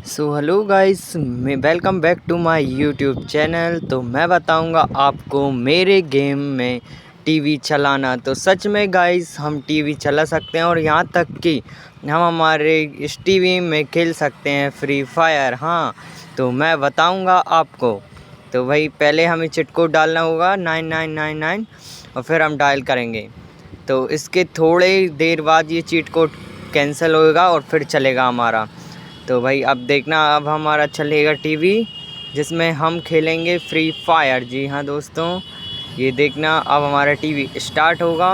Hello guys, welcome back to my YouTube channel. तो मैं बताऊंगा आपको मेरे गेम में टीवी चलाना। तो सच में गाइस, हम टीवी चला सकते हैं और यहाँ तक कि हम हमारे इस टीवी में खेल सकते हैं फ्री फायर। हाँ, तो मैं बताऊंगा आपको। तो भाई पहले हमें चिट कोड डालना होगा 9999 और फिर हम डायल करेंगे। तो इसके थोड़े देर बाद ये चीट कोड कैंसिल होगा और फिर चलेगा हमारा। तो भाई अब देखना, अब हमारा चलेगा टीवी जिसमें हम खेलेंगे फ्री फायर। जी हाँ दोस्तों, ये देखना अब हमारा टीवी स्टार्ट होगा।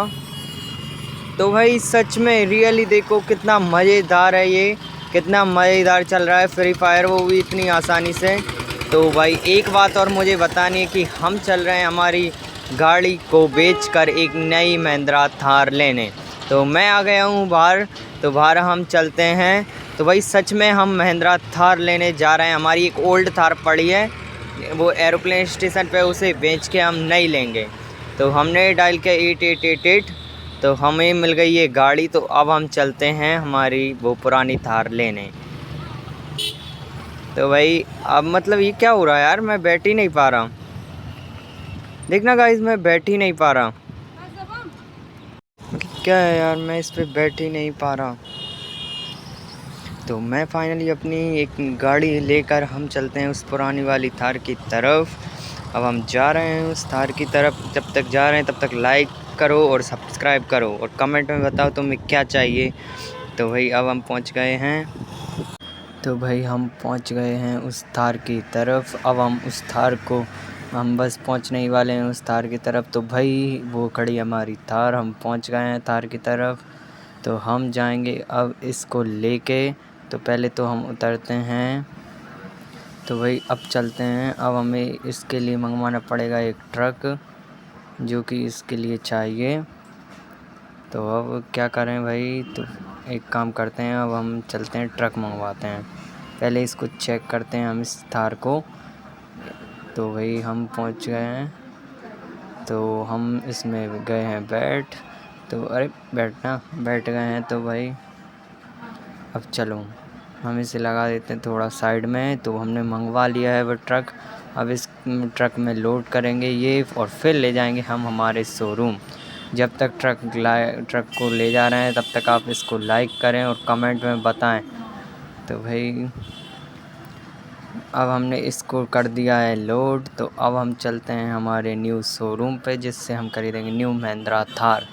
तो भाई सच में रियली देखो कितना मज़ेदार है ये, कितना मज़ेदार चल रहा है फ्री फायर, वो भी इतनी आसानी से। तो भाई एक बात और मुझे बतानी है कि हम चल रहे हैं हमारी गाड़ी को बेचकर एक नई महिंद्रा थार लेने। तो मैं आ गया हूँ बाहर, तो बाहर हम चलते हैं। तो भाई सच में हम महिंद्रा थार लेने जा रहे हैं। हमारी एक ओल्ड थार पड़ी है, वो एरोप्लेन स्टेशन पे, उसे बेच के हम नई लेंगे। तो हमने डायल किया 8888, तो हमें मिल गई ये गाड़ी। तो अब हम चलते हैं हमारी वो पुरानी थार लेने। तो भाई अब मतलब ये क्या हो रहा है यार, मैं बैठ ही नहीं पा रहा। देखना गाइस, मैं बैठ ही नहीं पा रहा। क्या है यार, मैं इस पे बैठ ही नहीं पा रहा। तो मैं फाइनली अपनी एक गाड़ी लेकर हम चलते हैं उस पुरानी वाली थार की तरफ। अब हम जा रहे हैं उस थार की तरफ। जब तक जा रहे हैं तब तक लाइक करो और सब्सक्राइब करो और कमेंट में बताओ तुम्हें क्या चाहिए। तो भाई अब हम पहुंच गए हैं। तो भाई हम पहुंच गए हैं उस थार की तरफ। अब हम उस थार को, हम बस पहुंचने ही वाले हैं उस थार की तरफ। तो भाई वो खड़ी हमारी थार, हम पहुंच गए हैं थार की तरफ। तो हम जाएंगे अब इसको लेके। तो पहले तो हम उतरते हैं। तो भाई अब चलते हैं। अब हमें इसके लिए मंगवाना पड़ेगा एक ट्रक, जो कि इसके लिए चाहिए। तो अब क्या करें भाई, तो एक काम करते हैं, अब हम चलते हैं ट्रक मंगवाते हैं। पहले इसको चेक करते हैं हम इस थार को। तो भाई हम पहुंच गए हैं। तो हम इसमें गए हैं बैठ। तो अरे बैठ गए हैं। तो भाई अब चलो हम इसे लगा देते हैं थोड़ा साइड में। तो हमने मंगवा लिया है वो ट्रक। अब इस ट्रक में लोड करेंगे ये और फिर ले जाएंगे हम हमारे शोरूम। जब तक ट्रक को ले जा रहे हैं तब तक आप इसको लाइक करें और कमेंट में बताएं। तो भाई अब हमने इसको कर दिया है लोड। तो अब हम चलते हैं हमारे न्यू शोरूम पे, जिससे हम खरीदेंगे न्यू महिंद्रा थार।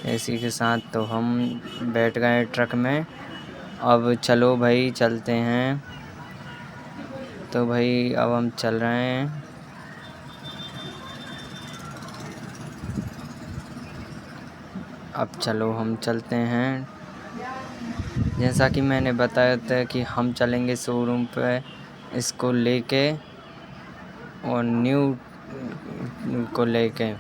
इसी के साथ तो हम बैठ गए ट्रक में। अब चलो भाई चलते हैं। तो भाई अब हम चल रहे हैं। अब चलो हम चलते हैं। जैसा कि मैंने बताया था कि हम चलेंगे शोरूम पे इसको लेके और न्यू को लेके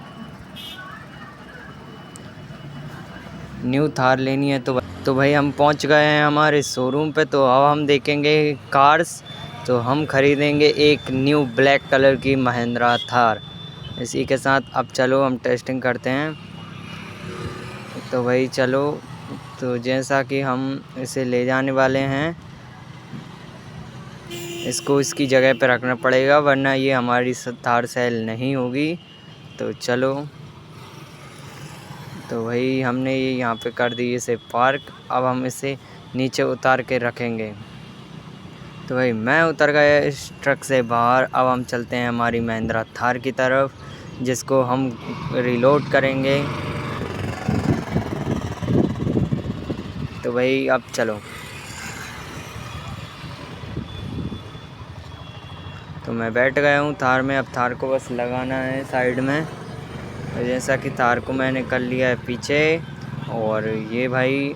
न्यू थार लेनी है। तो भाई हम पहुंच गए हैं हमारे शोरूम पे। तो अब हम देखेंगे कार्स। तो हम खरीदेंगे एक न्यू ब्लैक कलर की महिंद्रा थार। इसी के साथ अब चलो हम टेस्टिंग करते हैं। तो भाई चलो, तो जैसा कि हम इसे ले जाने वाले हैं, इसको इसकी जगह पे रखना पड़ेगा वरना ये हमारी थार सेल नहीं होगी। तो चलो, तो भाई हमने ये यहाँ पे कर दी इसे पार्क। अब हम इसे नीचे उतार के रखेंगे। तो भाई मैं उतर गया इस ट्रक से बाहर। अब हम चलते हैं हमारी महिंद्रा थार की तरफ, जिसको हम रिलोड करेंगे। तो भाई अब चलो। तो मैं बैठ गया हूँ थार में। अब थार को बस लगाना है साइड में। तो जैसा कि थार को मैंने कर लिया है पीछे, और ये भाई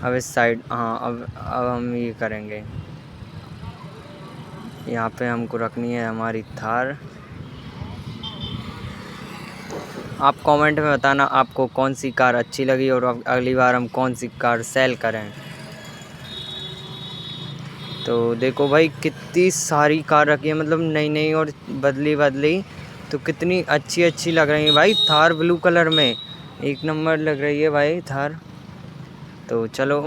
अब इस साइड, हाँ अब हम ये करेंगे। यहाँ पे हमको रखनी है हमारी थार। आप कमेंट में बताना आपको कौन सी कार अच्छी लगी और अगली बार हम कौन सी कार सेल करें। तो देखो भाई कितनी सारी कार रखी है, मतलब नई नई और बदली। तो कितनी अच्छी अच्छी लग रही है भाई। थार ब्लू कलर में एक नंबर लग रही है भाई थार। तो चलो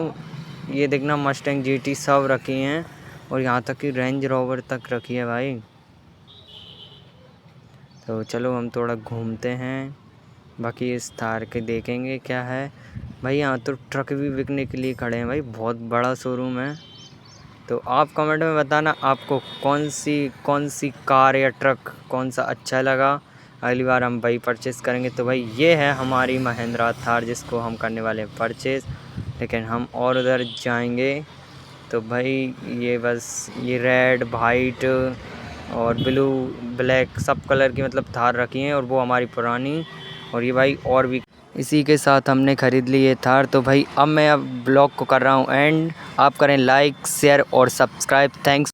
ये देखना मस्टैंग GT सब रखी हैं और यहाँ तक कि रेंज रोवर तक रखी है भाई। तो चलो हम थोड़ा घूमते हैं, बाकी इस थार के देखेंगे क्या है। भाई यहाँ तो ट्रक भी बिकने के लिए खड़े हैं भाई, बहुत बड़ा शोरूम है। तो आप कमेंट में बताना आपको कौन सी कार या ट्रक कौन सा अच्छा लगा, अगली बार हम वही परचेज़ करेंगे। तो भाई ये है हमारी महिंद्रा थार जिसको हम करने वाले हैं परचेज़, लेकिन हम और उधर जाएंगे। तो भाई ये बस ये रेड वाइट और ब्लू ब्लैक सब कलर की मतलब थार रखी हैं और वो हमारी पुरानी। और ये भाई और भी इसी के साथ हमने ख़रीद ली ये थार। तो भाई अब मैं ब्लॉग को कर रहा हूँ एंड, आप करें लाइक शेयर और सब्सक्राइब। थैंक्स।